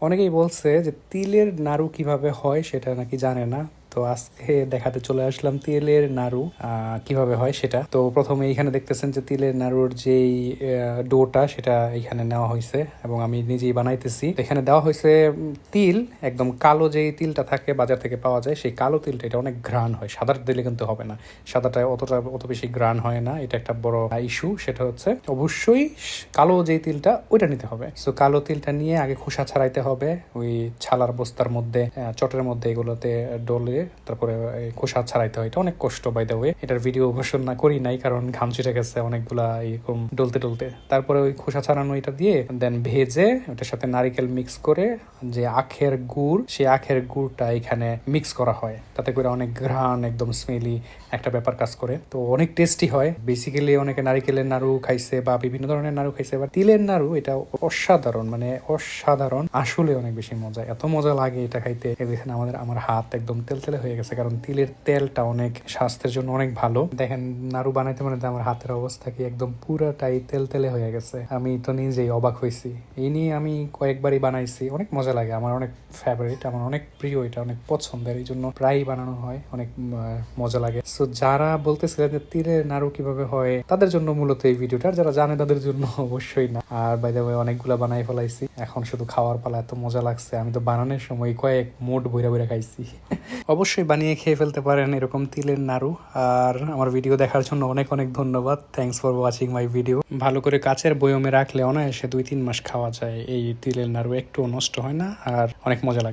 অনেকেই বলছে যে তিলের নাড়ু কিভাবে হয় সেটা নাকি জানে না। তো আজকে দেখাতে চলে আসলাম তিলের নাড়ু কিভাবে হয় সেটা। তো প্রথমে এখানে দেখতেছেন যে তিলের নাড়ুর যেই ডোটা সেটা এখানে নেওয়া হয়েছে এবং আমি নিজেই বানাইতেছি। এখানে দেওয়া হয়েছে তিল, একদম কালো যেই তিলটা থাকে বাজার থেকে পাওয়া যায় সেই কালো তিলটা, এটা অনেক ঘ্রাণ হয়। সাদাটা দিলে কিন্তু হবে না, সাদাটা অত বেশি ঘ্রাণ হয় না, এটা একটা বড় ইস্যু। সেটা হচ্ছে অবশ্যই কালো যেই তিলটা ওইটা নিতে হবে। তো কালো তিলটা নিয়ে আগে খোসা ছাড়াইতে হবে ওই ছালার বস্তার মধ্যে, চটের মধ্যে এগুলোতে ডলে তারপরে খোসা ছাড়াইতে হয়। এটা অনেক কষ্ট বাই দ্য ওয়ে, এটার ভিডিও অবশ্য না করি নাই কারণ ঘাম ছিটে গেছে অনেকগুলা এরকম ডলতে ডলতে। তারপরে ওই খোসা ছাড়ানো এটা দিয়ে দেন ভেজে ওটার সাথে নারিকেল মিক্স করে যে আখের গুড়, সেই আখের গুড়টা এখানে মিক্স করা হয়, তাতে করে অনেক ঘ্রাণ একদম স্মেলি একটা ব্যাপার কাজ করে। তো অনেক টেস্টি হয়। বেসিক্যালি অনেকে নারিকেলের নাড়ু খাইছে বা বিভিন্ন ধরনের নাড়ু খাইছে, বা তিলের নাড়ু এটা অসাধারণ, মানে অসাধারণ, আসলে অনেক বেশি মজা, এত মজা লাগে এটা খাইতে। দেখেন আমার হাত একদম তেলতেলে হয়ে গেছে, কারণ তিলের তেলটা অনেক স্বাস্থ্যের জন্য অনেক ভালো। দেখেন নাড়ু বানাইতে বানাইতে আমার হাতের অবস্থা কি একদম পুরাটাই তেলতেলে হয়ে গেছে। আমি তো নিজেই অবাক হয়েছি। এই নিয়ে আমি কয়েকবারই বানাইছি, অনেক মজা লাগে, আমার অনেক ফেভারিট, আমার অনেক প্রিয়, এটা অনেক পছন্দের, এই জন্য প্রায়ই বানানো হয়, অনেক মজা লাগে। সো যারা বলতেছিলেন যে তিলের নাড়ু কিভাবে হয় তাদের জন্য মূলত এই ভিডিওটা, যারা জানে তাদের জন্য অবশ্যই না। আর বাই দ্য ওয়ে অনেকগুলা বানাই ফেলাইছি, এখন শুধু খাওয়ার পালা। এত মজা লাগছে, আমি তো বানানোর সময় কয়েক মোট বইরা বইরা খাইছি। অবশ্যই বানিয়ে খেয়ে ফেলতে পারেন এরকম তিলের নাড়ু। আর আমার ভিডিও দেখার জন্য অনেক অনেক ধন্যবাদ। Thanks for watching my video. ভালো করে কাচের বয়মে রাখলে অনায়াসে 2-3 মাস খাওয়া যায় এই তিলের নাড়ু, একটু নষ্ট হয় না আর অনেক মজা লাগে।